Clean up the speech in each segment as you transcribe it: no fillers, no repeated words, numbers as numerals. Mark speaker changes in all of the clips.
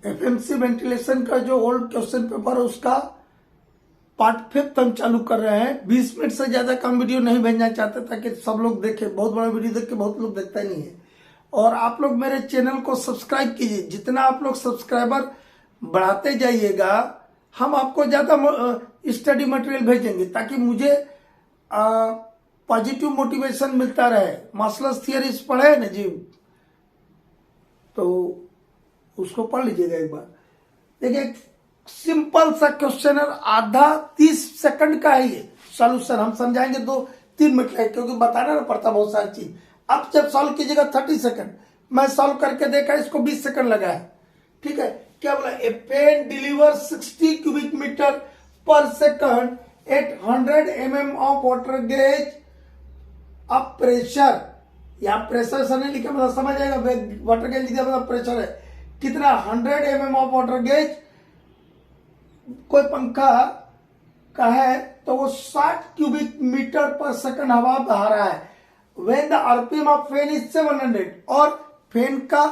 Speaker 1: FMC ventilation का जो old question paper है उसका पार्ट 5 हम चालू कर रहे हैं। 20 मिनट से ज्यादा कम वीडियो नहीं भेजना चाहते ताकि सब लोग देखें। बहुत बड़ा वीडियो देख के बहुत लोग देखता नहीं है। और आप लोग मेरे चैनल को सब्सक्राइब कीजिए। जितना आप लोग सब्सक्राइबर बढ़ाते जाइएगा हम आपको ज्यादा स्टडी मटेरियल भेजेंगे ताकि मुझे पॉजिटिव मोटिवेशन मिलता रहे। मार्शल्स थियरीज पढ़े है ना जी, तो उसको पढ़ लीजिएगा एक बार। देखिए सिंपल सा क्वेश्चन है, आधा 30 सेकंड का है ये सॉल्यूशन। हम समझाएंगे 2-3 मिनट लगे क्योंकि बताना ना पड़ता बहुत सारी चीज। अब जब सॉल्व कीजिएगा 30 सेकंड, मैं सॉल्व करके देखा इसको 20 सेकंड लगा है। ठीक है, क्या बोला? A fan deliver 60 cubic metre per second at 100 mm of water gauge अब प्रेशर। या प्रेशर से नहीं लिखा, मतलब समझ आएगा। वाटर गेज लिखा मतलब प्रेशर है कितना, 100 mm ऑफ वाटर गेज। कोई पंखा का है तो वो 60 क्यूबिक मीटर पर सेकंड हवा बहा रहा है। When the RPM of fan is 700 और फैन का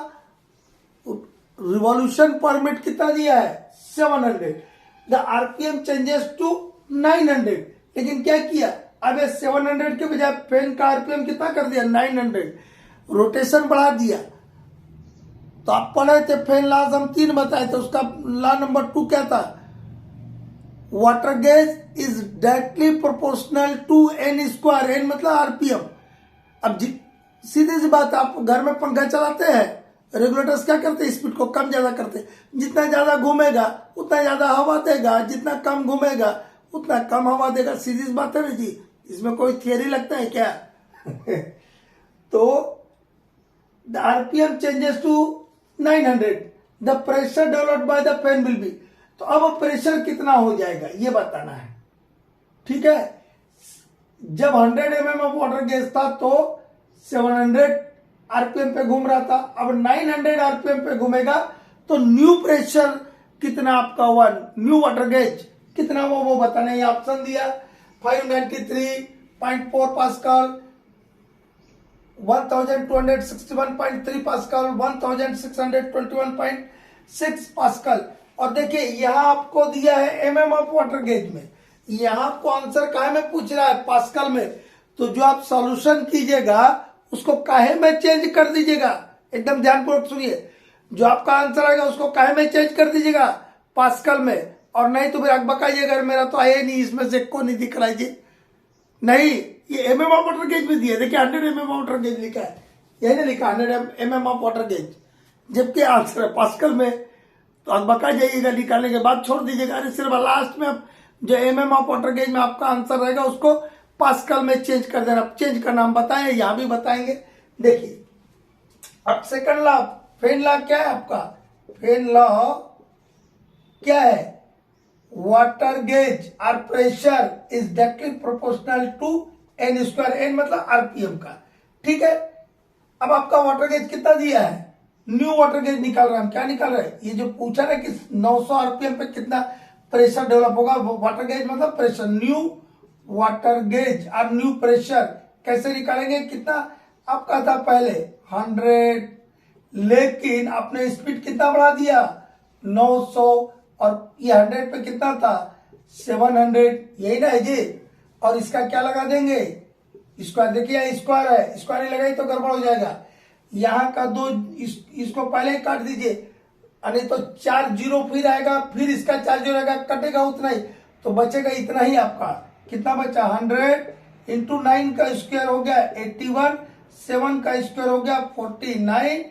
Speaker 1: रिवॉल्यूशन पर मिनट कितना दिया है 700। The RPM changes to 900। लेकिन क्या किया, अब 700 के बजाय फैन का आरपीएम कितना कर दिया 900, रोटेशन बढ़ा दिया। तो आप पढ़े थे फैन लॉज हम 3 बताए थे, उसका लॉ नंबर 2 क्या था? Water gauge is directly proportional to N square. N मतलब आरपीएम। अब सीधी सी बात, आप घर में पंखा चलाते हैं, रेगुलेटर्स क्या करते हैं, स्पीड को कम ज्यादा करते हैं। जितना ज्यादा घूमेगा उतना ज्यादा हवा देगा, जितना कम घूमेगा उतना कम हवा देगा। सीधी सी बात है ना जी, इसमें कोई थियरी लगता है क्या? तो the RPM changes to 900, the pressure developed by the fan will be. तो अब प्रेशर कितना हो जाएगा ये बताना है। ठीक है, जब 100 mm ऑफ वाटर गेज था तो 700 आरपीएम पे घूम रहा था। अब 900 आरपीएम पे घूमेगा तो न्यू प्रेशर कितना आपका हुआ, न्यू वाटर गेज कितना हुआ वो बताना है। ऑप्शन दिया 593.4 पास्कल, 1261.3 पास्कल, 1621.6 पास्कल। और देखिए यहां आपको दिया है एमएम ऑफ वाटर गेज में, यहां आपको आंसर काहे में पूछ रहा है पास्कल में। तो जो आप सॉल्यूशन कीजिएगा उसको काहे में चेंज कर दीजिएगा। एकदम ध्यानपूर्वक सुनिए, जो आपका आंसर आएगा उसको काहे में चेंज कर दीजिएगा पास्कल में। और नहीं तो फिर अकबकाइएगा मेरा तो आए नहीं, इसमें से को नहीं दिख रहा है जी। नहीं, ये एमएम ऑफ वाटर गेज में दिया। देखिए 100 mm वाटर गेज लिखा है, यही नहीं लिखा 100 mm ऑफ वाटर गेज, जबकि आंसर है पास्कल में। तो आप बका जाइएगा, निकालने के बाद छोड़ दीजिएगा। अरे सिर्फ लास्ट में जो एमएम ऑफ वाटर गेज में आपका आंसर रहेगा उसको पास्कल में चेंज कर देना। चेंज करना हम बताएं, यहां भी बताएंगे। देखिए अब सेकंड लॉ, फैन लॉ क्या है आपका? फैन लॉ क्या है? वाटर गेज और pressure is directly proportional to N square. N मतलब आरपीएम का। ठीक है, अब आपका वाटर गेज कितना दिया है, न्यू वाटर गेज निकाल रहे हैं हम। क्या निकाल रहे हैं, ये जो पूछा ना कि 900 आरपीएम पे कितना प्रेशर डेवलप होगा। वाटर गेज मतलब प्रेशर, न्यू वाटर गेज और न्यू प्रेशर कैसे निकालेंगे? कितना आपका था पहले 100, लेकिन आपने स्पीड कितना बढ़ा दिया 900, और ये 100 पे कितना था 700, यही ना है जी। और इसका क्या लगा देंगे स्क्वायर। देखिए स्क्वायर है, स्क्वायर नहीं लगाई तो गड़बड़ हो जाएगा। यहाँ का 2 इसको पहले ही काट दीजिए, नहीं तो 4 जीरो फिर आएगा, फिर इसका 4 जीरो आएगा, कटेगा उतना ही तो बचेगा इतना ही। आपका कितना बचा 100 इंटू 9 का स्क्वायर हो गया 81, 7 का स्क्वायर हो गया 49।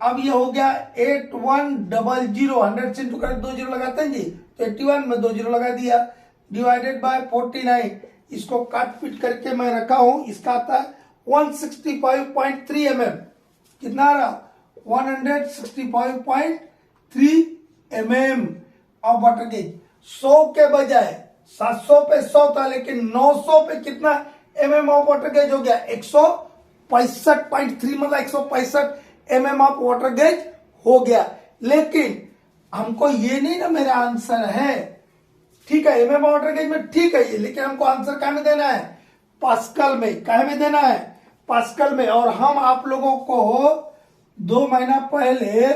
Speaker 1: अब ये हो गया 8100। 100 से इंटू कर 2 जीरो लगाते हैं जी, तो 81 में 2 जीरो लगा दिया, डिवाइडेड बाय 49। इसको काट पीट करके मैं रखा हूं। इसका आता है 165.3 mm। कितना आ रहा 165.3 mm ऑफ वाटर गेज। 100 के बजाय 700 पे 100 था, लेकिन 900 पे कितना mm ऑफ वाटर गेज हो गया 165.3 मतलब 165 mm ऑफ वाटर गेज हो गया। लेकिन हमको ये नहीं ना मेरा आंसर है, ठीक है एमएम वाटर गेज में ठीक है ये, लेकिन हमको आंसर क्या में देना है पास्कल में। क्या में देना है पास्कल में। और हम आप लोगों को 2 महीना पहले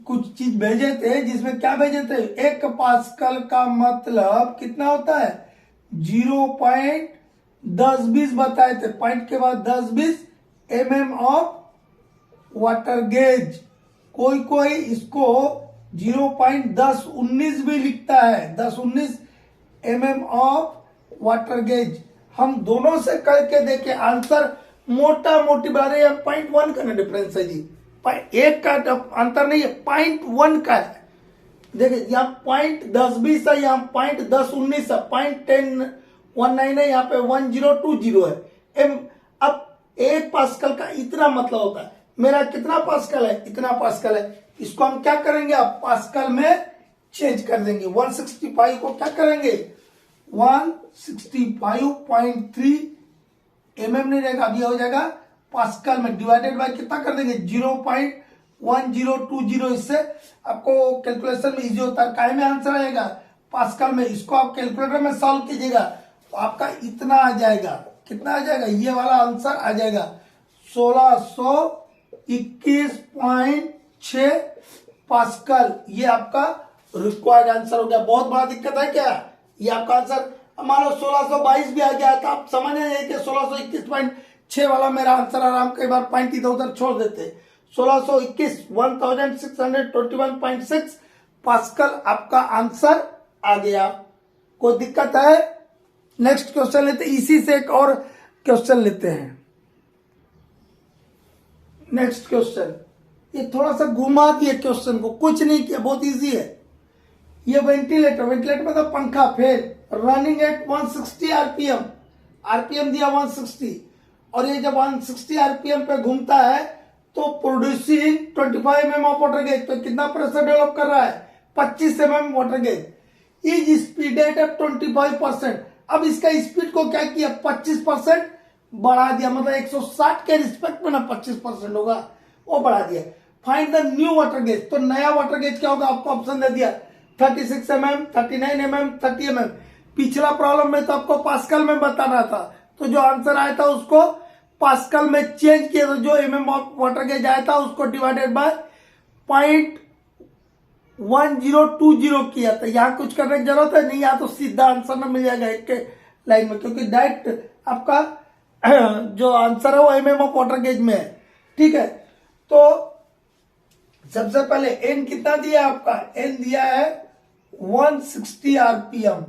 Speaker 1: कुछ चीज भेजे थे, जिसमें क्या भेजे थे, 1 पास्कल का मतलब कितना होता है 0.1020 बताए थे, पॉइंट के बाद 10-20 mm ऑफ वाटर गेज। कोई कोई इसको 0.1019 भी लिखता है, 10-19 mm ऑफ वाटर गेज। हम दोनों से करके देखे, आंसर मोटा मोटी बारे 0.1 का ना डिफरेंस है जी, एक का अंतर नहीं है, 0.1 का है। देखिए यहाँ 0.1020 है, यहाँ 0.1019 है, 0.1019 है, यहाँ पे 1020 है एम। अब 1 पास्कल का इतना मतलब होता है, मेरा कितना पास्कल है, इतना पास्कल है, इसको हम क्या करेंगे, अब पास्कल में चेंज कर देंगे। 165 को क्या करेंगे, 165.3 mm नहीं रहेगा, अभी हो जाएगा पास्कल में, डिवाइडेड बाय कितना कर देंगे 0.1020। इससे आपको कैलकुलेशन में इजी होता है, काय में आंसर आएगा पास्कल में। इसको आप कैलकुलेटर में सॉल्व कीजिएगा तो आपका इतना आ जाएगा, कितना आ जाएगा, ये वाला आंसर आ जाएगा 1621.6 पास्कल। ये आपका रिक्वायर्ड आंसर हो गया। बहुत बड़ा दिक्कत है क्या, ये आपका आंसर मान लो 1622 भी आ गया तो आप समझ रहे कि 1621.6 वाला मेरा आंसर आराम, कई बार पॉइंट इधर उधर छोड़ देते। 1621 1621.6 पास्कल आपका आंसर आ गया। कोई दिक्कत है, नेक्स्ट क्वेश्चन लेते, इसी से एक और क्वेश्चन लेते हैं। नेक्स्ट क्वेश्चन, ये थोड़ा सा घुमा दिए क्वेश्चन को, कुछ नहीं किया, बहुत इजी है। ये वेंटिलेटर, वेंटिलेटर मतलब पंखा, फिर रनिंग एट 160 आरपीएम, आरपीएम दिया 160, और ये जब 160 आरपीएम पे घूमता है तो producing 25 mm of water gauge पे कितना प्रेशर डेवलप कर रहा है, 25 mm water gauge. Is speed at 25%। अब इसका स्पीड को क्या किया, 25% बढ़ा दिया, मतलब 160 के रिस्पेक्ट में ना 25% होगा, वो बढ़ा दिया। Find the new water gauge, तो नया वाटर गेज क्या होगा, आपको ऑप्शन दे दिया 36 mm, 39 mm, 30 mm। पिछला प्रॉब्लम में तो आपको पास्कल में बताना था, तो जो आंसर आया था उसको पास्कल में चेंज किया, तो जो mm ऑफ वाटर गेज आया था उसको डिवाइडेड बाय 0.1020 किया था। यहाँ कुछ करने की जरूरत है नहीं, यहाँ तो सीधा आंसर ना मिल जाएगा एक लाइन में, क्योंकि डायरेक्ट आपका जो आंसर है वो mm ऑफ वाटर गेज में है। ठीक है, तो सबसे पहले एन कितना दिया है आपका, एन दिया है 160 आरपीएम,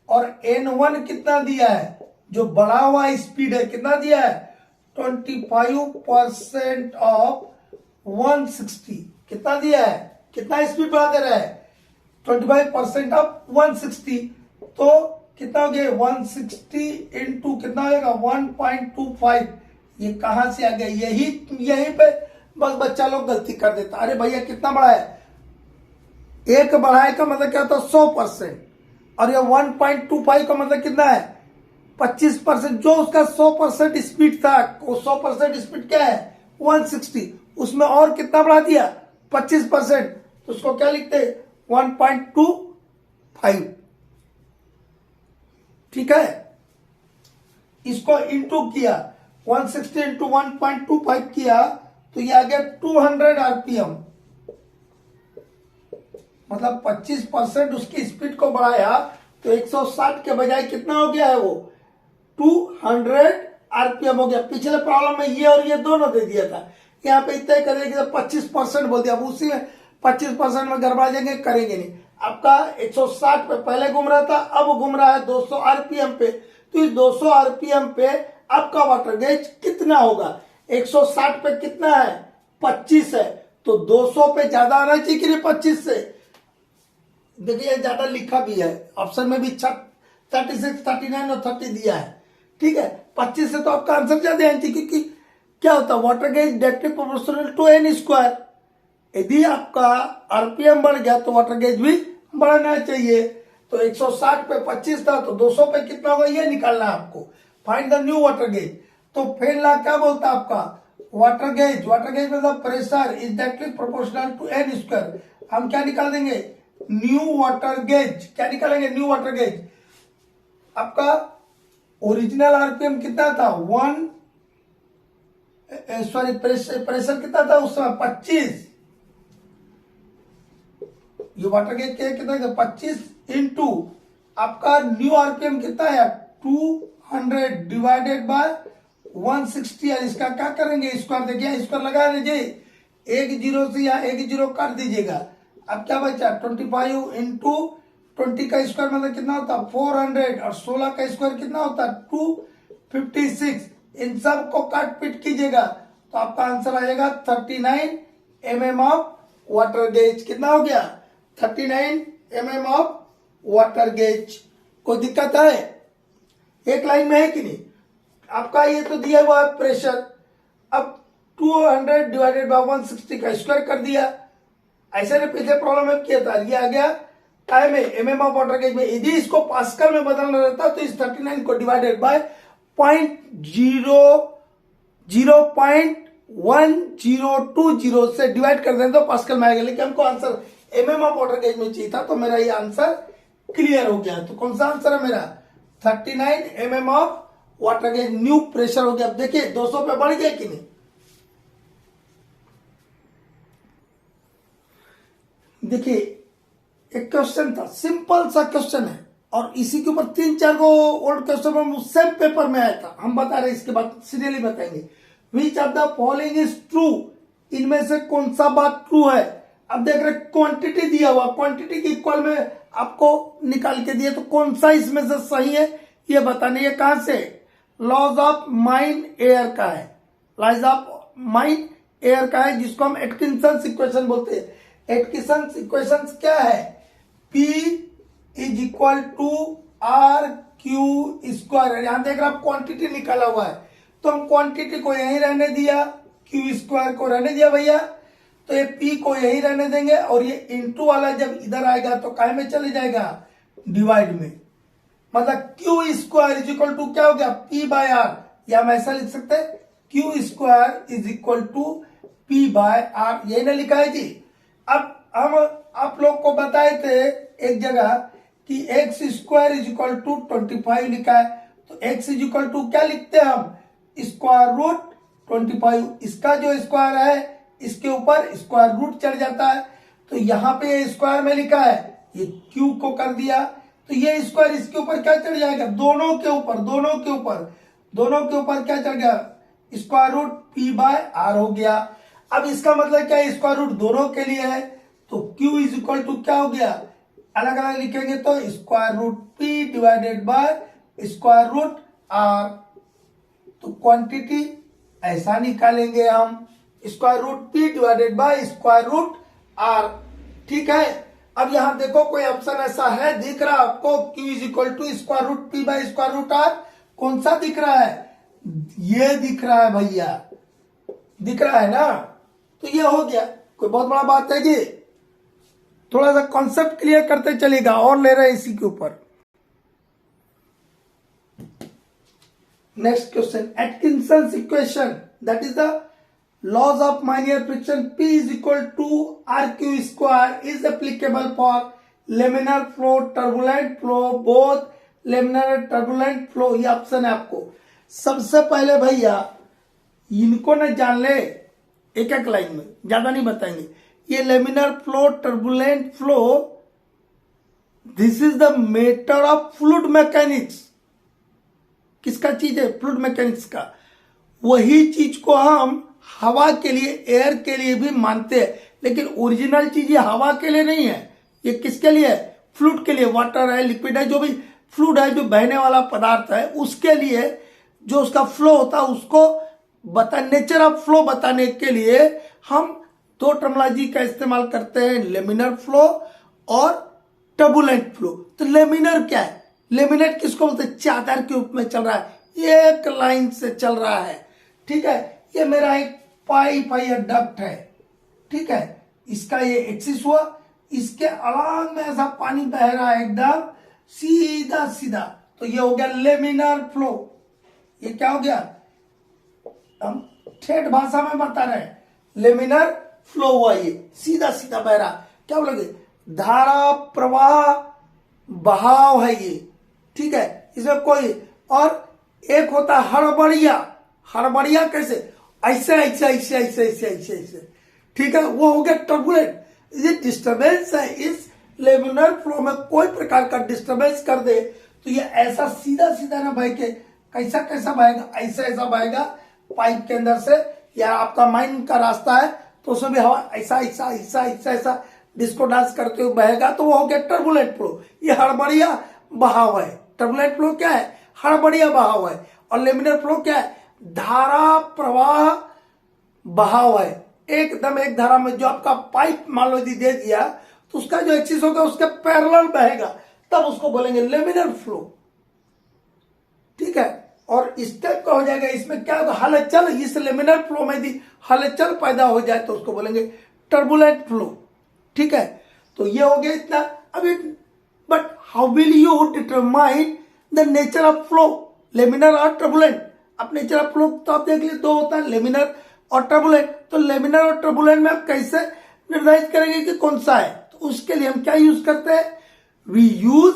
Speaker 1: और N1 कितना दिया है, जो बढ़ा हुआ स्पीड है कितना दिया है 25% ऑफ 160, कितना दिया है, कितना स्पीड बढ़ा दे रहा है 25% ऑफ 160, तो कितना हो गया 160 इंटू कितना होगा 1.25। ये कहां से आ गया, यहीं पे बस बच्चा लोग गलती कर देता, अरे भैया कितना बढ़ा है, एक बढ़ाए का मतलब क्या होता है 100%, और ये 1.25 का मतलब कितना है 25%। जो उसका 100% स्पीड था, वो 100% स्पीड क्या है 160, उसमें और कितना बढ़ा दिया 25%, तो उसको क्या लिखते हैं 1.25। ठीक है, इसको इंटू किया 160 इंटू 1.25 किया तो ये आ गया 200 आरपीएम, मतलब 25% उसकी स्पीड को बढ़ाया तो 160 के बजाय कितना हो गया है वो 200 आरपीएम हो गया। पिछले प्रॉब्लम में ये और ये दोनों दे दिया था, यहाँ पे इतना ही करेंगे 25% बोल दिया, अब उसी में 25% में गड़बड़ा जाएंगे, करेंगे नहीं। आपका 160 पे पहले घूम रहा था, अब घूम रहा है 200 आरपीएम पे, तो इस 200 आरपीएम पे आपका वाटर गेज कितना होगा, 160 पे कितना है 25 है, तो 200 पे ज्यादा आना चाहिए कि नहीं 25 से। देखिए ज्यादा लिखा भी है, ऑप्शन में भी 36, 39 और 30 दिया है। ठीक है, 25 से तो आपका आंसर ज्यादा आना चाहिए, क्योंकि क्या होता है water gauge directly proportional to N square. यदि आपका आरपीएम बढ़ गया तो वाटर गेज भी बढ़ना चाहिए। तो 160 पे 25 था, तो 200 पे कितना होगा ये निकालना है आपको। Find the new water gauge, तो फिर ला क्या बोलता है आपका वाटर गेज, वाटर गेज मतलब pressure is directly proportional to N square. हम क्या निकाल देंगे न्यू वाटर गेज, क्या निकालेंगे न्यू वाटर गेज। आपका ओरिजिनल आरपीएम कितना था प्रेशर कितना था उस समय 25, ये वाटर गेज के कितना है 25 इंटू आपका न्यू आरपीएम कितना है 200 डिवाइडेड बाय 160। और इसका क्या करेंगे स्क्वायर, देखिए स्क्वायर लगा लीजिए, एक जीरो से या एक जीरो काट दीजिएगा। अब क्या बचा 25 इंटू 20 का स्क्वायर मतलब कितना होता 400 और 16 का स्क्वायर कितना होता 256। इन सब को काट पीट कीजिएगा तो आपका आंसर आ जाएगा 39 mm ऑफ वाटर गेज। कितना हो गया 39 mm ऑफ वाटर गेज। कोई दिक्कत है, एक लाइन में है कि नहीं। आपका ये तो दिया हुआ है प्रेशर, अब 200 डिवाइडेड बाय 160 का स्क्वायर कर दिया। ऐसे ने पिछले प्रॉब्लम में किया था, ये आ गया टाइम में एमएम ऑफ वाटर गेज में। यदि इसको पास्कल में बदलना रहता तो इस 39 को डिवाइडेड बाय 0.1020 से डिवाइड कर दें तो पास्कल में आएगा, लेकिन हमको answer MM of water gauge में चाहिए था तो मेरा ये आंसर क्लियर हो गया। तो कौन सा आंसर है मेरा 39 mm of water gauge new pressure हो गया। अब देखिए 200 पे बढ़ गया कि नहीं। देखिए एक क्वेश्चन था, सिंपल सा क्वेश्चन है और इसी के ऊपर 3-4 गो ओल्ड क्वेश्चन सेम पेपर में आया था। हम बता रहे इसके बाद सीरियली बताएंगे। Which of the following is true, इनमें से कौन सा बात ट्रू है। अब देख रहे क्वांटिटी दिया हुआ, क्वांटिटी के इक्वल में आपको निकाल के दिया तो कौन सा इसमें से सही है ये बताने। ये कहां से लॉज ऑफ माइन एयर का है, लॉज ऑफ माइन एयर का है जिसको हम एटकिंसन इक्वेशन बोलते हैं। एटकिंसन इक्वेशन क्या है P is equal to R Q square. यहां देख रहे आप क्वांटिटी निकाला हुआ है तो हम क्वांटिटी को यहीं रहने दिया, क्यू स्क्वायर को रहने दिया भैया, तो ये P को यहीं रहने देंगे और ये इंटू वाला जब इधर आएगा तो काय में चले जाएगा डिवाइड में। मतलब Q square is equal to क्या हो गया P बाय आर, या हम ऐसा लिख सकते हैं Q square is equal to P by R, यही ना लिखा है जी। अब हम आप लोग को बताए थे एक जगह कि X square is equal to 25 लिखा है, तो एक्स इज इक्वल टू क्या लिखते हैं हम स्क्वायर रूट 25। इसका जो स्क्वायर है इसके ऊपर स्क्वायर रूट चढ़ जाता है, तो यहाँ पे स्क्वायर में लिखा है ये क्यू को कर दिया तो ये स्क्वायर इसके ऊपर क्या चढ़ जाएगा दोनों के ऊपर क्या चढ़ गया square root P by R हो गया। अब इसका मतलब क्या है स्क्वायर रूट दोनों के लिए है तो Q इज इक्वल टू क्या हो गया, अलग अलग लिखेंगे तो square root P divided by square root R। तो क्वांटिटी ऐसा निकालेंगे हम square root P divided by square root R। ठीक है, अब यहां देखो कोई ऑप्शन ऐसा है दिख रहा है आपको Q is equal to square root P by square root R, कौन सा दिख रहा है ये दिख रहा है भैया, दिख रहा है ना। तो ये हो गया, कोई बहुत बड़ा बात है कि थोड़ा सा कॉन्सेप्ट क्लियर करते चलेगा और ले रहे हैं इसी के ऊपर। Next question Atkinson equation that is the laws of minor friction P is equal to RQ square is applicable for laminar flow, turbulent flow, both laminar and turbulent flow। ये ऑप्शन है आपको। सबसे पहले भैया इनको न जान ले एक एक लाइन में, ज्यादा नहीं बताएंगे। ये laminar flow turbulent flow this is the matter of fluid mechanics. किसका चीज है फ्लूइड मैकेनिक्स का, वही चीज को हम हवा के लिए एयर के लिए भी मानते हैं, लेकिन ओरिजिनल चीज ये हवा के लिए नहीं है, ये किसके लिए है फ्लूइड के लिए। वाटर है लिक्विड है जो भी फ्लूइड है जो बहने वाला पदार्थ है उसके लिए जो उसका फ्लो होता है उसको नेचर ऑफ फ्लो बताने के लिए हम दो टर्मिनोलॉजी का इस्तेमाल करते हैं, लेमिनर फ्लो और टर्बुलेंट फ्लो। तो लेमिनर क्या है, लेमिनेट किसको बोलते हैं चादर के रूप में चल रहा है, एक लाइन से चल रहा है। ठीक है, ये मेरा एक पाइप है या डक्ट है, ठीक है, इसका ये एक्सिस हुआ, इसके अलांग में ऐसा पानी बह रहा है एकदम सीधा सीधा, तो ये हो गया लेमिनर फ्लो। ये क्या हो गया हम ठेठ भाषा में बता रहे हैं लेमिनर फ्लो हुआ, ये सीधा सीधा बह रहा। क्या बोलोगे धारा प्रवाह बहाव है ये। ठीक है, इसमें कोई और एक होता है हड़बड़िया। हड़बड़िया कैसे ऐसे ऐसे ऐसे ऐसे ऐसे ऐसे ऐसे। ठीक है, वो हो गया टर्बुलेंट। ये डिस्टर्बेंस है इस लेमिनर फ्लो में कोई प्रकार का डिस्टर्बेंस कर दे तो ये ऐसा सीधा सीधा ना बह के कैसा कैसा बहेगा, ऐसा ऐसा बहेगा पाइप के अंदर से, या आपका माइंड का रास्ता है तो उसमें भी हवा ऐसा ऐसा ऐसा ऐसा ऐसा डिस्को डांस करते हुए बहेगा, तो वो हो गया टर्बुलेंट फ्लो। ये हड़बड़िया बहाव है। टर्बुलेंट फ्लो क्या है? हड़बड़िया बहाव है। और लेमिनर फ्लो क्या है? धारा प्रवाह बहाव है। एकदम एक धारा में जो आपका पाइप मान लो दे दिया तो उसका जो एक्सिस होगा उसके पैरेलल बहेगा, तब उसको बोलेंगे लेमिनर फ्लो। ठीक है, और इस टाइप का हो जाएगा। इसमें क्या होगा? हलचल, इस लेमिनर फ्लो में यदि हलचल पैदा हो जाए तो उसको बोलेंगे टर्बुलेंट फ्लो। ठीक है, तो ये हो गया इतना। अभी but how will you determine the nature of flow, laminar और टर्बुलेंट? अब नेचर ऑफ फ्लो तो आप देख लीजिए, दो होता है, लेमिनर और टर्बुलेंट। तो लेमिनर और टर्बुलेंट में आप कैसे निर्धारित करेंगे कि कौन सा है? तो उसके लिए हम क्या यूज करते हैं? We use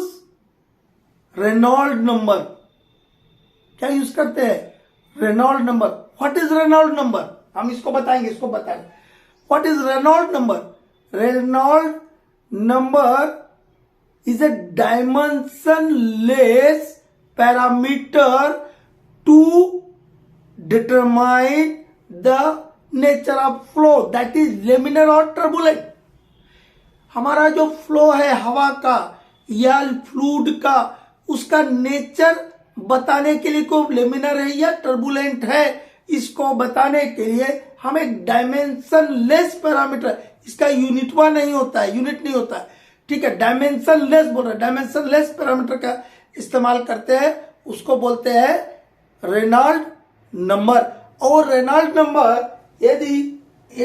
Speaker 1: Reynold number. क्या यूज करते हैं? Reynold number. What is Reynold number? हम इसको बताएंगे, what is Reynold number? Reynold number is a dimensionless parameter to determine the nature of flow, that is laminar or turbulent। हमारा जो flow है हवा का या फ्लूइड का, उसका नेचर बताने के लिए को लेमिनर है या टर्बुलेंट है, इसको बताने के लिए हम एक डायमेंशन लेस पैरामीटर, इसका यूनिटवा नहीं होता है, यूनिट नहीं होता है, ठीक है, डायमेंशन लेस बोल रहे हैं, डायमेंशन लेस पैरामीटर का इस्तेमाल करते हैं, उसको बोलते हैं रेनॉल्ड नंबर। और रेनॉल्ड नंबर यदि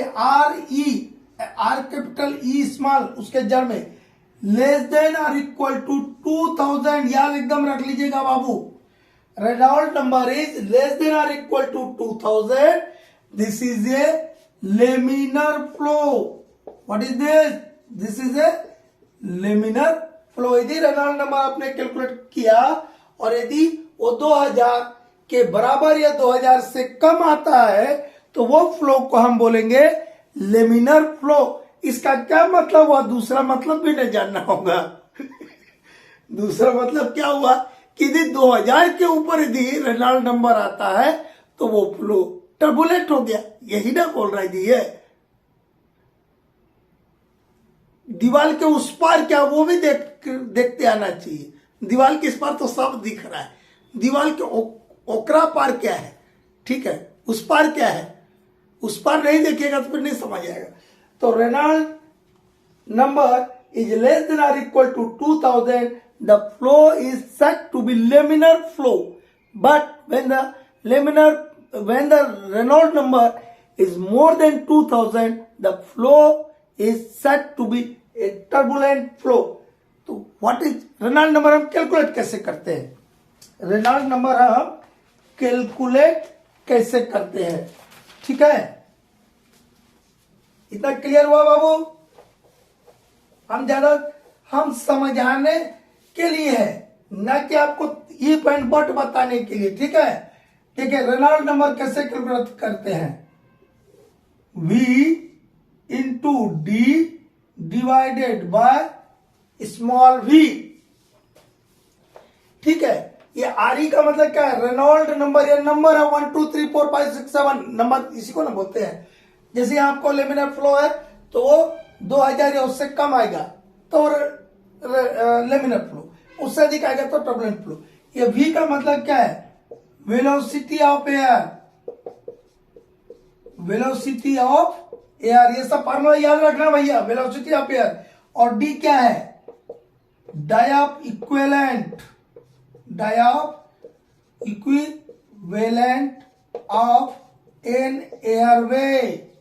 Speaker 1: आर कैपिटल ई स्मॉल उसके जड़ में लेस देन और इक्वल टू 2000, याद एकदम रख लीजिएगा बाबू, Reynold number is less than और equal to 2000, this is a laminar flow. What is this? This is a laminar flow. यदि रेनॉल्ड नंबर आपने कैलकुलेट किया और यदि वो 2000 के बराबर या 2000 से कम आता है तो वो फ्लो को हम बोलेंगे लेमिनर फ्लो। इसका क्या मतलब हुआ? दूसरा मतलब भी नहीं जानना होगा। दूसरा मतलब क्या हुआ कि यदि 2000 के ऊपर यदि रेनॉल्ड नंबर आता है तो वो फ्लो टर्बुलेंट हो गया। यही ना बोल रहा है ये। दीवार के उस पार क्या, वो भी देखते आना चाहिए। दीवार के इस पार तो सब दिख रहा है, दीवार के ओकरा पार क्या है, ठीक है, उस पार क्या है, उस पार नहीं देखिएगा तो फिर नहीं समझ आएगा। तो Reynold number is less than और equal to 2000, the flow is set to be laminar flow, but when the Reynold number is more than 2000, the flow is said to be a turbulent flow। तो what is Reynold number? हम calculate कैसे करते हैं? Reynold number हम calculate कैसे करते हैं? ठीक है, इतना क्लियर हुआ बाबू? हम समझाने के लिए है, ना कि आपको ई पॉइंट बट बताने के लिए। ठीक है, ठीक है। रेनॉल्ड नंबर कैसे कैलकुलेट करते हैं? V into D divided by small v। ठीक है, ये RE का मतलब क्या है? रेनॉल्ड नंबर, या नंबर है 1 2 3 4 5 6 7 नंबर, इसी को ना बोलते हैं। जैसे आपको लेमिनर फ्लो है तो वो 2000 या उससे कम आएगा तो लेमिनर फ्लो, उससे अधिक आएगा तो टर्बुलेंट फ्लो। ये v का मतलब क्या है? Velocity of air, velocity of air, ये सब फार्मूला याद रखना भैया, वेलोसिटी ऑफ एयर। और डी क्या है? Dia of equivalent, dia of equivalent of an airway,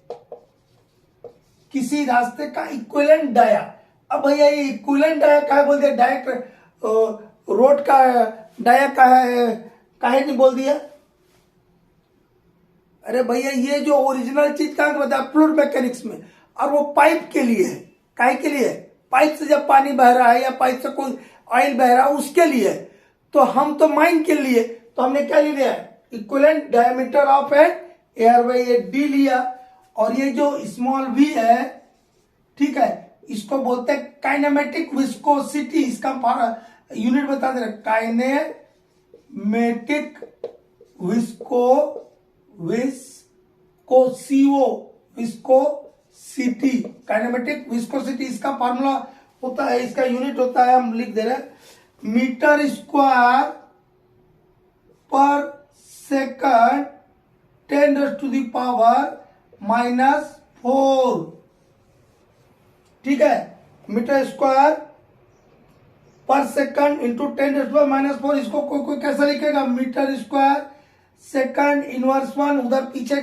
Speaker 1: किसी रास्ते का इक्विवेलेंट डाया। अब भैया ये इक्विवेलेंट डाया का है बोल दिया, डायरेक्ट रोड का डाया का है काहे नहीं बोल दिया? अरे भैया ये जो ओरिजिनल चीज कहां बताया? फ्लूइड मैकेनिक्स में। और वो पाइप के लिए है। काहे के लिए? पाइप से जब पानी बह रहा है या पाइप से कोई ऑयल बह रहा है उसके लिए। तो हम तो माइन के लिए, तो हमने क्या लिया? Equivalent diameter of an airway, ये डी लिया। और ये जो स्मॉल v है, ठीक है, इसको इसको बोलते हैं काइनेमेटिक विस्कोसिटी। इसका यूनिट बता दे रहे, काइनेमेटिक विस्कोसिटी। काइनेमेटिक विस्कोसिटी इसका फार्मूला होता है, इसका यूनिट होता है, हम लिख दे रहे हैं, मीटर स्क्वायर पर सेकंड 10⁻⁻⁴। ठीक है, मीटर स्क्वायर पर सेकंड इंटू 10⁻⁻⁴। इसको कोई कैसा लिखेगा, मीटर स्क्वायर सेकंड इनवर्स 1, उधर पीछे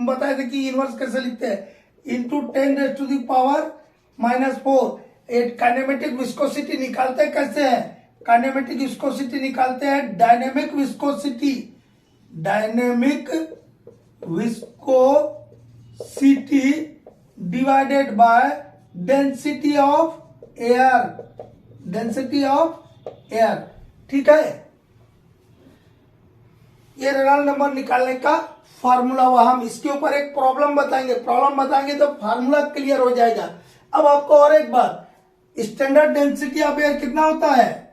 Speaker 1: बताए थे कि इनवर्स कैसे लिखते हैं, इंटू 10⁻⁻⁴। काइनेमेटिक विस्कोसिटी निकालते हैं कैसे है, काइनेमेटिक विस्कोसिटी निकालते हैं dynamic viscosity, dynamic viscosity divided by density of air, density of air. ठीक है, ये रेनॉल्ड्स नंबर निकालने का फार्मूला हुआ। हम इसके ऊपर एक प्रॉब्लम बताएंगे तो फार्मूला क्लियर हो जाएगा। अब आपको और एक बात, स्टैंडर्ड डेंसिटी ऑफ एयर कितना होता है,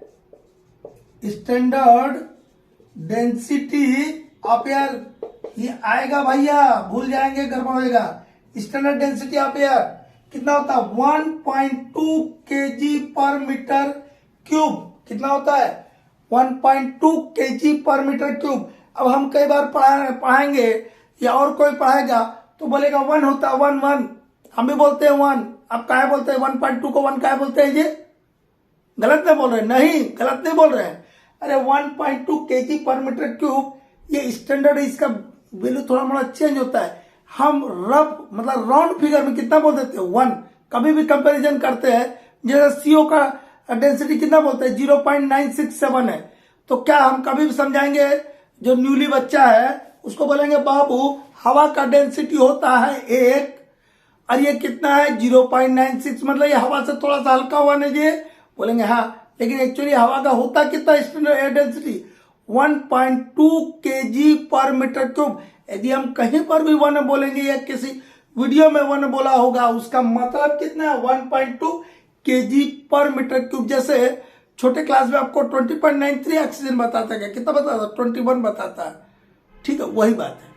Speaker 1: स्टैंडर्ड डेंसिटी ऑफ एयर, ये आएगा भैया, भूल जाएंगे गड़बड़ होगा। स्टैंडर्ड डेंसिटी ऑफ एयर कितना होता है, 1.2 kg पर मीटर क्यूब। कितना होता है, 1.2 kg पर मीटर क्यूब। अब हम कई बार पढ़ाएंगे या और कोई पढ़ाएगा तो बोलेगा 1 होता है, 1 हम भी बोलते हैं 1। अब क्या बोलते हैं 1.2 को 1 क्या बोलते हैं, ये गलत नहीं बोल रहे, नहीं गलत नहीं बोल रहे हैं। अरे 1.2 kg पर मीटर क्यूब, ये स्टैंडर्ड, इसका वैल्यू थोड़ा मोड़ा चेंज होता है। हम रफ मतलब राउंड फिगर में कितना बोल देते हैं, 1। कभी भी कंपैरिजन करते हैं, जैसे सीओ का डेंसिटी कितना बोलते हैं, 0.967 है। तो क्या हम कभी भी समझाएंगे, जो न्यूली बच्चा है उसको बोलेंगे बाबू हवा का डेंसिटी होता है 1 और ये कितना है 0.96, मतलब ये हवा से थोड़ा सा हल्का हुआ नहीं, ये बोलेंगे हाँ, लेकिन एक्चुअली हवा का होता कितना स्टैंडर्ड एयर डेंसिटी, 1.2 kg पर मीटर क्यूब। यदि हम कहीं पर भी 1 बोलेंगे या किसी वीडियो में 1 बोला होगा, उसका मतलब कितना है 1.2 kg पर मीटर क्यूब। जैसे छोटे क्लास में आपको 20.93 ऑक्सीजन बताता है, कितना बताता है, 21 बताता है। ठीक है, वही बात है,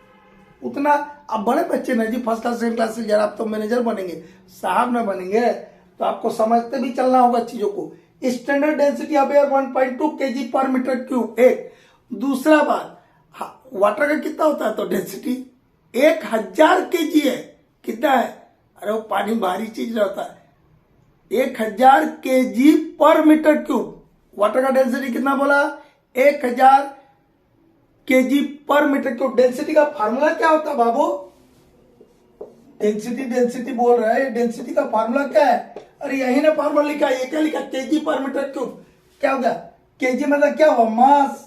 Speaker 1: उतना। अब बड़े बच्चे ना जी, फर्स्ट क्लास सेकंड क्लास से जरा आप तो मैनेजर बनेंगे, साहब ना बनेंगे, तो आपको समझते भी चलना होगा चीजों को। Standard density of air 1.2 kg पर मीटर क्यूब, एक। दूसरा बात, वाटर का कितना होता है, तो डेंसिटी 1000 kg है। कितना है, अरे वो पानी भारी चीज रहता है, 1000 kg पर मीटर क्यूब। वाटर का डेंसिटी कितना बोला, 1000 kg पर मीटर क्यूब। डेंसिटी का फार्मूला क्या होता है बाबू, डेंसिटी बोल रहा है, डेंसिटी का फार्मूला क्या है, अरे यही ना फार्मूला लिखा है, ये क्या लिखा, kg पर मीटर क्यूब। क्या होगा, kg मतलब क्या हुआ, मास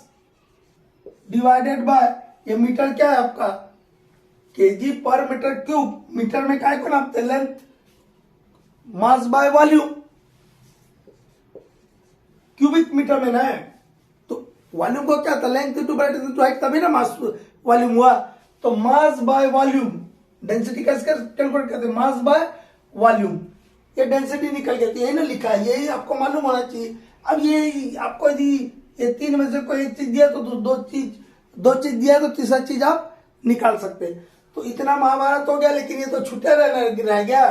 Speaker 1: डिवाइडेड बाय, ये मीटर क्या है आपका, kg पर मीटर क्यूब। मीटर में क्या को नापते, length, mass by volume, cubic metre में ना है, तो वॉल्यूम को क्या था, length into breadth into height, तभी ना मास वॉल्यूम हुआ। तो मास बाय वॉल्यूम, डेंसिटी कैसे कैलकुलेट करते हैं, मास बाय वॉल्यूम। ये डेंसिटी निकल गई, यही ना लिखा है, यही आपको मालूम होना चाहिए। अब ये आपको यदि ये 3 में से कोई एक चीज दिया तो दो चीज दिया तो तीसरा चीज आप निकाल सकते हैं। तो इतना महाभारत हो गया, लेकिन ये तो छूटे रह गया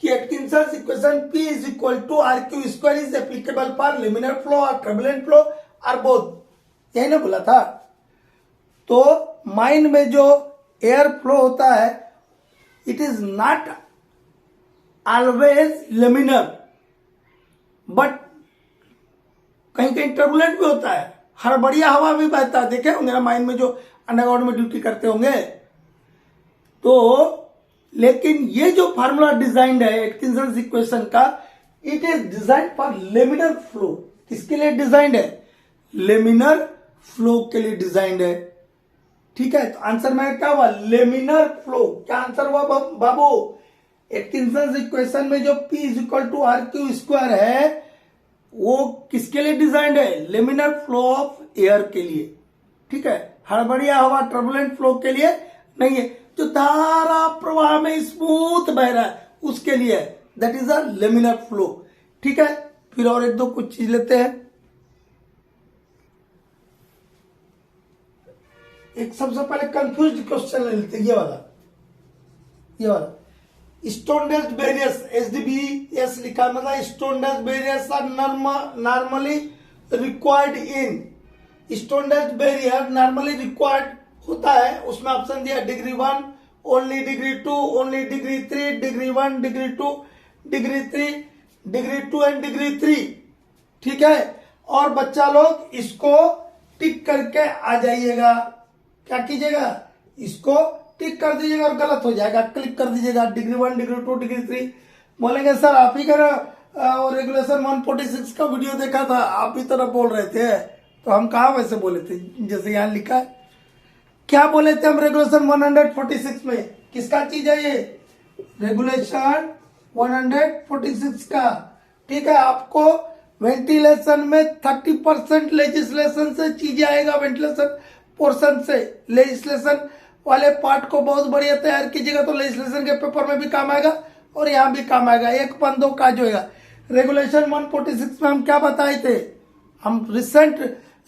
Speaker 1: कि Atkinson's equation P is equal to RQ square is applicable for laminar flow और टर्बुलेंट फ्लो और बोथ, यही ना बोला था। तो माइंड में जो एयर फ्लो होता है, it is not always laminar, but कहीं कहीं टर्बुलेंट भी होता है, हड़बड़िया हवा भी बहता है। देखे होंगे ना माइंड में जो अंडरग्राउंड में ड्यूटी करते होंगे। तो लेकिन ये जो फार्मूला डिजाइंड है एटकिंसंस इक्वेशन का, it is designed for laminar flow. किसके लिए डिजाइंड है, लेमिनर फ्लो के लिए डिजाइंड है। ठीक है, तो आंसर में क्या हुआ, लेमिनर फ्लो। क्या आंसर हुआ बाबू, एटकिंसंस इक्वेशन में जो P is equal to RQ square है, वो किसके लिए डिजाइंड है, लेमिनर फ्लो ऑफ एयर के लिए। ठीक है, हड़बड़िया हवा टर्बुलेंट फ्लो के लिए नहीं है, जो धारा प्रवाह में स्मूथ बह रहा है उसके लिए। That is a laminar flow. ठीक है, फिर और एक दो कुछ चीज लेते हैं। एक सबसे पहले कंफ्यूज क्वेश्चन ले लेते हैं, ये वाला स्टोन डेस्ट बैरियर्स, SDBS लिखा, मतलब stone dust barriers are normally required in, stone dust barrier normally required होता है, उसमें ऑप्शन दिया degree 1 only, degree 2 only, degree 3, degree 1, degree 2, degree 3, degree 2 and degree 3। ठीक है, और बच्चा लोग इसको टिक करके आ जाइएगा। क्या कीजिएगा, इसको टिक कर दीजिएगा और गलत हो जाएगा क्लिक कर दीजिएगा, डिग्री 1, डिग्री 2, डिग्री 3। बोलेंगे सर आप ही का और रेगुलेशन 146 का वीडियो देखा था, आप ही तरह बोल रहे थे, तो हम कहा वैसे बोले थे जैसे यहाँ लिखा है। क्या बोले थे हम रेगुलेशन 146 में, किसका चीज है ये, रेगुलेशन 146 का। ठीक है, आपको वेंटिलेशन में 30% लेजिस्लेशन से चीजें आएगा, वेंटिलेशन पोर्शन से। लेजिस्लेशन वाले पार्ट को बहुत बढ़िया तैयार कीजिएगा तो लेजिस्लेशन के पेपर में भी काम आएगा और यहाँ भी काम आएगा, एक बंदों का जो है। रेगुलेशन 146 में हम क्या बताए थे, हम रिसेंट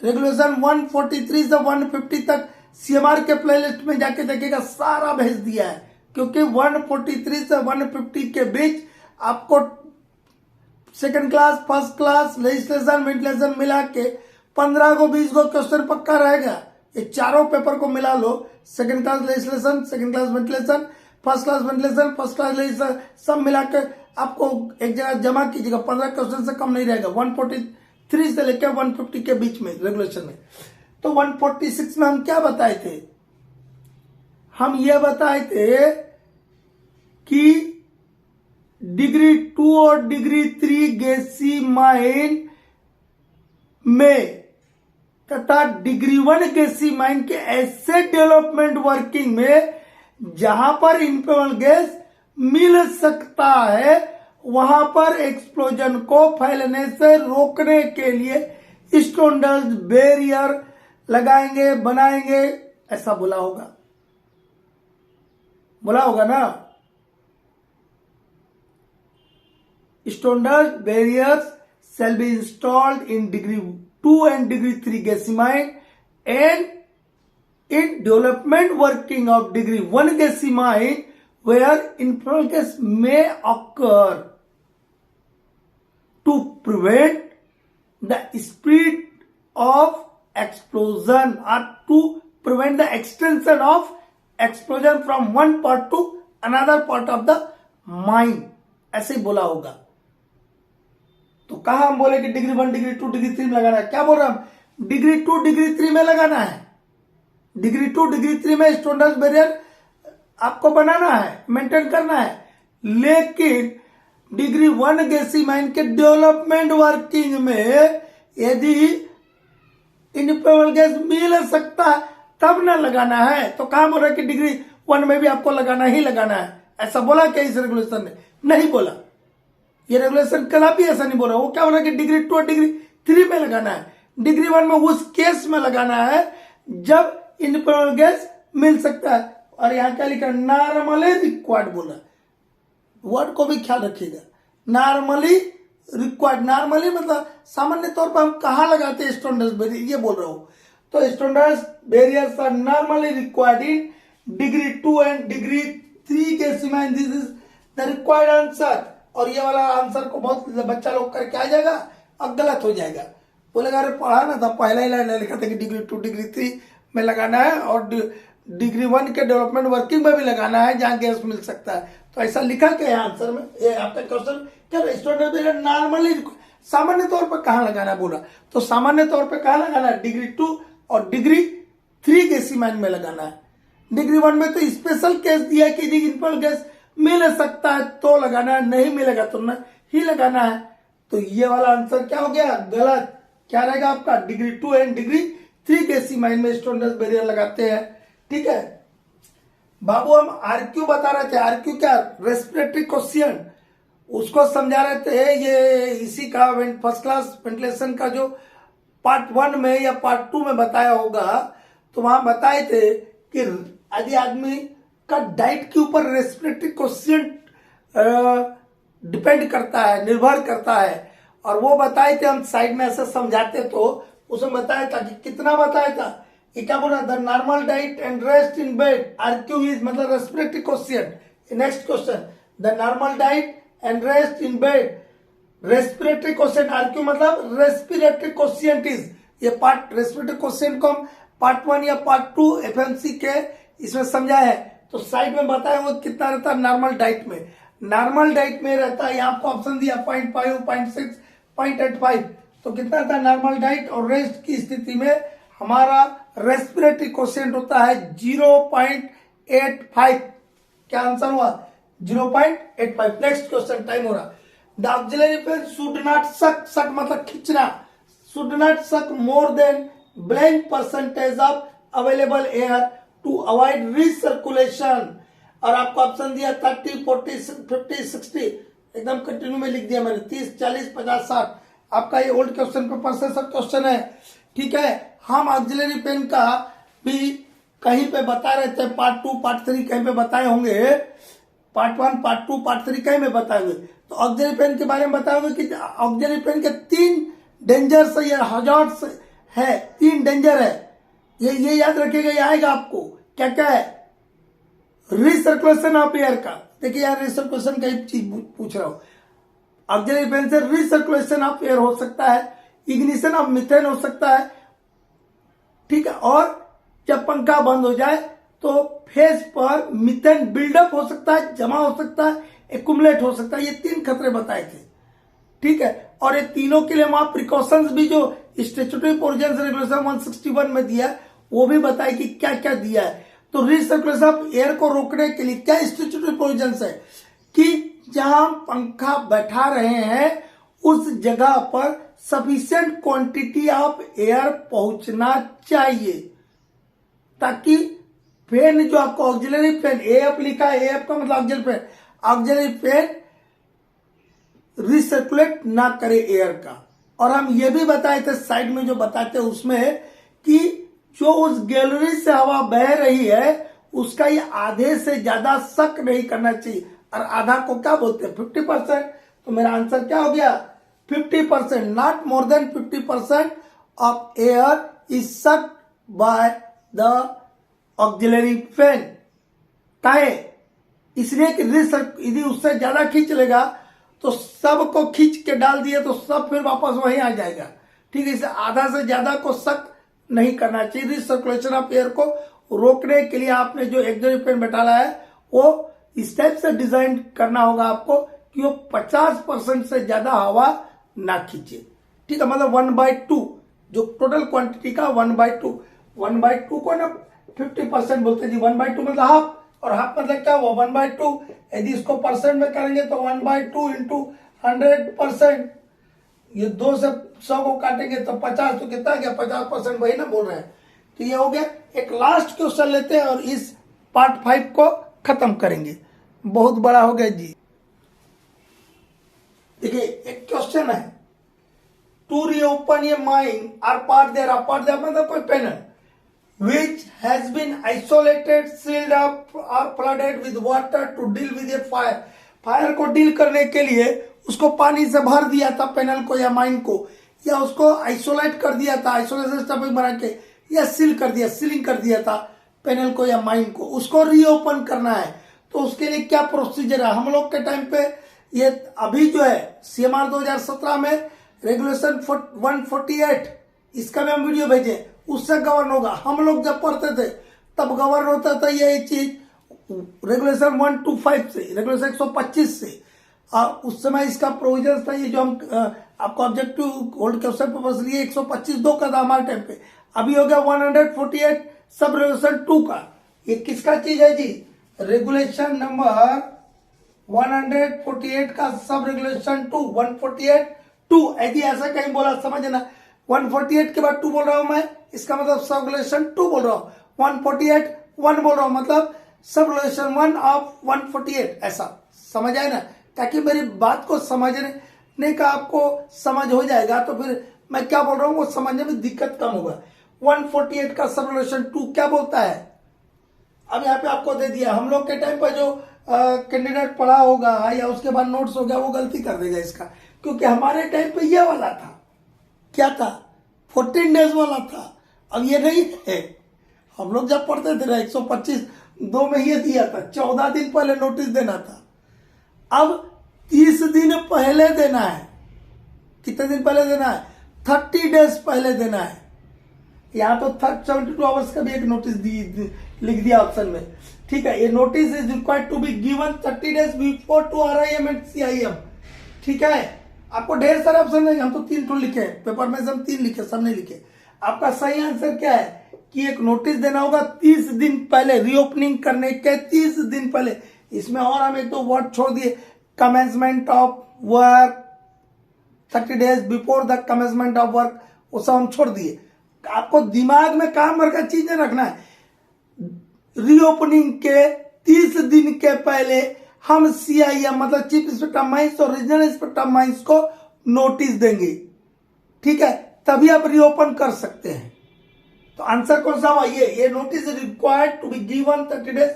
Speaker 1: रेगुलेशन 143 से 150 तक CMR के प्लेलिस्ट में जाके देखिएगा, सारा भेज दिया है, क्योंकि 143 से 150 के बीच आपको second class, first class, legislation, ventilation मिला के 15 को 20 को क्वेश्चन पक्का रहेगा। ये चारों पेपर को मिला लो, second class legislation, second class ventilation, first class ventilation, first class legislation, सब मिला के आपको एक जगह जमा कीजिएगा, 15 क्वेश्चन से कम नहीं रहेगा, 143 से लेकर 150 के बीच में रेगुलेशन में। तो 146 में हम क्या बताए थे, हम ये बताए थे कि डिग्री 2 और डिग्री 3 गैसीमाइन में तथा डिग्री 1 गैसीमाइन के ऐसे डेवलपमेंट वर्किंग में जहां पर इनपेबल गैस मिल सकता है, वहां पर एक्सप्लोजन को फैलने से रोकने के लिए स्टोन डस्ट बैरियर लगाएंगे, बनाएंगे, ऐसा बोला होगा ना। Stone dust barriers shall be installed in degree 2 and degree 3 geysimine and in development working of degree 1 geysimine where inflow gas may occur to prevent the speed of explosion or to prevent the extension of explosion from one part to another part of the mine, ऐसे ही बोला होगा। तो कहा हम बोले कि degree 1, degree 2, degree 3 में लगाना है, क्या बोल रहा हम, डिग्री 2, डिग्री 3 में लगाना है। डिग्री 2, डिग्री 3 में स्टोन डस्ट बैरियर आपको बनाना है, मेंटेन करना है, लेकिन डिग्री 1 गैसीमाइन के डेवलपमेंट वर्किंग में यदि इनपेबल गैस मिल सकता है तब ना लगाना है। तो कहा बोल रहा है कि डिग्री 1 में भी आपको लगाना ही लगाना है, ऐसा बोला क्या इस रेगुलेशन ने, नहीं बोला। ये रेगुलेशन कभी ऐसा नहीं बोल रहा, वो क्या बोला कि डिग्री 2 और डिग्री 3 में लगाना है, डिग्री 1 में उस केस में लगाना है जब इनपेबल गैस मिल सकता है। और यहां क्या लिखा, नॉर्मली रिक्वायर्ड बोला, वर्ड को भी ख्याल रखिएगा, नॉर्मली रिक्वायर्ड। नॉर्मली मतलब सामान्य तौर पर हम कहाँ लगाते हैं स्टोन डस्ट बैरियर, ये बोल रहा हूं। तो stone dust barriers are normally required in degree 2 and degree 3 gassy mine, this is the required answer. और ये वाला आंसर को बहुत बच्चा लोग करके आ जाएगा, अब गलत हो जाएगा, बोलेगा अरे पढ़ा ना था, पहला ही लाइन लिखा था कि डिग्री 2, डिग्री 3 में लगाना है और डिग्री 1 के डेवलपमेंट वर्किंग में भी लगाना है जहां गैस मिल सकता है। तो ऐसा लिखा क्या है आंसर में, ये आपका क्वेश्चन क्या, स्टोन डस्ट बैरियर नॉर्मली सामान्य तौर पर कहां लगाना है बोला, तो सामान्य तौर पर कहां लगाना है, डिग्री 2 और डिग्री 3 गैसीमाइन में लगाना है। डिग्री 1 में तो स्पेशल केस दिया कि इनपेबल गैस मिल सकता है तो लगाना है, नहीं मिलेगा तो नहीं लगाना है। तो ये वाला आंसर क्या हो गया, गलत। क्या रहेगा आपका, डिग्री 2 एंड डिग्री 3 गैसीमाइन में स्टोन डस्ट बैरियर लगाते हैं। ठीक है बाबू, हम आरक्यू बता रहे थे, आरक्यू क्या, रेस्पिरेटरी क्वेश्चन, उसको समझा रहे थे। ये इसी का फर्स्ट क्लास वेंटिलेशन का जो पार्ट 1 में या पार्ट 2 में बताया होगा, तो वहां बताए थे कि यदि आदमी का डाइट के ऊपर रेस्पिरेटरी क्वेश्चन डिपेंड करता है, निर्भर करता है। और वो बताए थे हम साइड में ऐसे समझाते तो उसमें बताया था कि कितना बताया था, ये क्या बोला, the normal diet and rest in bed RQ is मतलब respiratory question. Next question, the normal diet and rest in bed respiratory question RQ मतलब रेस्पिरेटरी क्वेश्चन इज, ये पार्ट रेस्पिरेटरी क्वेश्चन को हम पार्ट 1 या पार्ट 2 एफएमसी के इसमें समझा है। तो साइड में बताया वो कितना रहता है नॉर्मल डाइट में। नॉर्मल डाइट में रहता है, यहाँ आपको ऑप्शन दिया 0.5, 0.6, 0.85, तो कितना था नॉर्मल डाइट। और रेस्ट की स्थिति में हमारा रेस्पिरेटरी क्वेश्चन होता है 0.85। क्या आंसर हुआ 0.85। नेक्स्ट क्वेश्चन, टाइम हो रहा। The auxiliary fan should not suck, suck मतलब खींचना, should not suck more than blank percentage of available air to avoid recirculation. और आपको ऑप्शन दिया 30, 40, 50, 60, एकदम कंटिन्यू में लिख दिया मैंने, 30, 40, 50, 60। आपका ये ओल्ड क्वेश्चन पेपर से सब क्वेश्चन है, ठीक है। हम ऑक्सिलरी पेन का भी कहीं पे बता रहे थे, पार्ट 2 पार्ट 3 कहीं पे बताए होंगे, पार्ट 1 पार्ट 2 पार्ट 3 कहीं में बताए हुए। तो ऑक्सिलरी पेन के बारे में बताए हुए कि ऑक्सिलरी पेन के 3 डेंजर्स या हजार्ड्स है, 3 डेंजर है, ये याद रखिएगा, ये आएगा आपको। क्या क्या है, रिसर्कुलेशन ऑफ एयर का, देखिए यार रिसर्कुलेशन का एक चीज पूछ रहा हूं, ऑक्सिलरी पेन से रिसर्कुलेशन ऑफ एयर हो सकता है, इग्निशन ऑफ मीथेन हो सकता है, ठीक है। और जब पंखा बंद हो जाए तो फेस पर मीथेन बिल्डअप हो सकता है, जमा हो सकता है, एक्युमुलेट हो सकता है। ये 3 खतरे बताए थे, ठीक है। और ये तीनों के लिए वहां प्रिकॉशंस भी जो स्टैट्यूटरी प्रोविजंस रेगुलेशन 161 में दिया है वो भी बताए कि क्या क्या दिया है। तो रिसर्कुलेशन ऑफ एयर को रोकने के लिए क्या स्टैट्यूटरी प्रोविजंस है कि जहां पंखा बैठा रहे हैं उस जगह पर सफिशिएंट क्वांटिटी ऑफ एयर पहुंचना चाहिए, ताकि फैन जो आपको ऑक्सिलरी फैन एएफ लिखा है, एएफ का मतलब auxiliary fan, auxiliary fan recirculate ना करे एयर का। और हम ये भी बताए थे साइड में जो बताते हैं उसमें कि जो उस गैलरी से हवा बह रही है उसका ये आधे से ज्यादा शक नहीं करना चाहिए। और आधा को क्या बोलते हैं 50%। तो मेरा आंसर क्या हो गया 50%, not more than 50% of air is sucked by the auxiliary fan. काहे, इसलिए कि यदि उससे ज्यादा खींच लेगा तो सबको खींच के डाल दिए तो सब फिर वापस वहीं आ जाएगा, ठीक है। इसे आधा से ज्यादा को शक नहीं करना चाहिए। रिसर्कुलेशन ऑफ एयर को रोकने के लिए आपने जो ऑक्सिलरी फैन बैठाला है वो इस टाइप से डिजाइन करना होगा आपको कि वो 50% से ज्यादा हवा ना खींचे, ठीक है। मतलब 1/2 जो टोटल क्वांटिटी का 1/2, 1/2 को ना 50% बोलते जी, 1/2 मतलब हाफ, और हाफ मतलब क्या हुआ 1/2। यदि इसको परसेंट में करेंगे तो 1/2 इंटू 100%, ये 2 से 100 को काटेंगे तो 50, तो कितना गया 50%, वही ना बोल रहे हैं। तो ये हो गया। एक लास्ट क्वेश्चन लेते हैं और इस पार्ट 5 को खत्म करेंगे, बहुत बड़ा हो गया जी। देखिए एक क्वेश्चन है, to reopen a mine or part there, मतलब कोई panel which has been isolated, sealed up or flooded with water to deal with a fire। Fire को डील करने के लिए उसको पानी से भर दिया था पैनल को या माइन को, या उसको आइसोलेट कर दिया था, आइसोलेशन स्टफिंग बना के, या सील कर दिया, सीलिंग कर दिया था पैनल को या माइन को, उसको रीओपन करना है। तो उसके लिए क्या प्रोसीजर है। हम लोग के टाइम पे ये अभी जो है CMR 2017 में रेगुलेशन 148, इसका भी हम वीडियो भेजे, उससे गवर्न होगा। हम लोग जब पढ़ते थे तब गवर्न होता था ये चीज रेगुलेशन 125 से, रेगुलेशन 125 से। उस समय इसका प्रोविजन था, ये जो हम आपको ऑब्जेक्टिव ओल्ड क्वेश्चन पेपर लिए 125(2) का था हमारे टाइम पे। अभी हो गया 148 सब रेगुलेशन 2 का। ये किसका चीज है जी, रेगुलेशन नंबर 148 का सब रेगुलेशन 2, 148(2)। यदि ऐसा कहीं बोला समझना, 148 के बाद 2 बोल रहा हूं मैं, इसका मतलब सब रेगुलेशन 2 बोल रहा हूं। 148(1) बोल रहा हूं, मतलब सब रेगुलेशन 1 ऑफ 148, ऐसा समझ आए ना। ताकि मेरी बात को समझने का आपको समझ हो जाएगा, तो फिर मैं क्या बोल रहा हूं वो समझने में दिक्कत कम होगा। 148 का सब रेगुलेशन 2 क्या बोलता है, अब यहाँ पे आपको दे दिया। हम लोग के टाइम पर जो कैंडिडेट पढ़ा होगा या उसके बाद नोट्स हो गया, वो गलती कर देगा इसका, क्योंकि हमारे टाइम पे ये वाला था, क्या था, 14 डेज वाला था। अब ये नहीं है। हम लोग जब पढ़ते थे ना 125 2 में ये दिया था, 14 दिन पहले नोटिस देना था। अब 30 दिन पहले देना है। कितने दिन पहले देना है? 30 डेज पहले देना है। यहाँ तो 72 आवर्स का भी एक नोटिस लिख दिया ऑप्शन में। ठीक है, ये notice is required to be given 30 days before to RIM and CIM। ठीक है, आपको ढेर सारे ऑप्शन देंगे, हम तो 3 तो लिखे, पेपर में से हम 3 लिखे, सब नहीं लिखे। आपका सही आंसर क्या है कि एक नोटिस देना होगा 30 दिन पहले, रीओपनिंग करने के 30 दिन पहले। इसमें और हम एक दो वर्ड छोड़ दिए, commencement of work, 30 days before the commencement of work, वो सब हम छोड़ दिए। आपको दिमाग में काम भर का चीजें रखना है। रीओपनिंग के 30 दिन के पहले हम CIM मतलब चीफ इंस्पेक्टर माइंस और रीजनल इंस्पेक्टर माइंस को नोटिस देंगे। ठीक है, तभी आप रीओपन कर सकते हैं। तो आंसर कौन सा हुआ? ये notice required to be given 30 days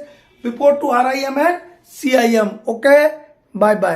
Speaker 1: before to RIM and CIM। Okay, bye bye.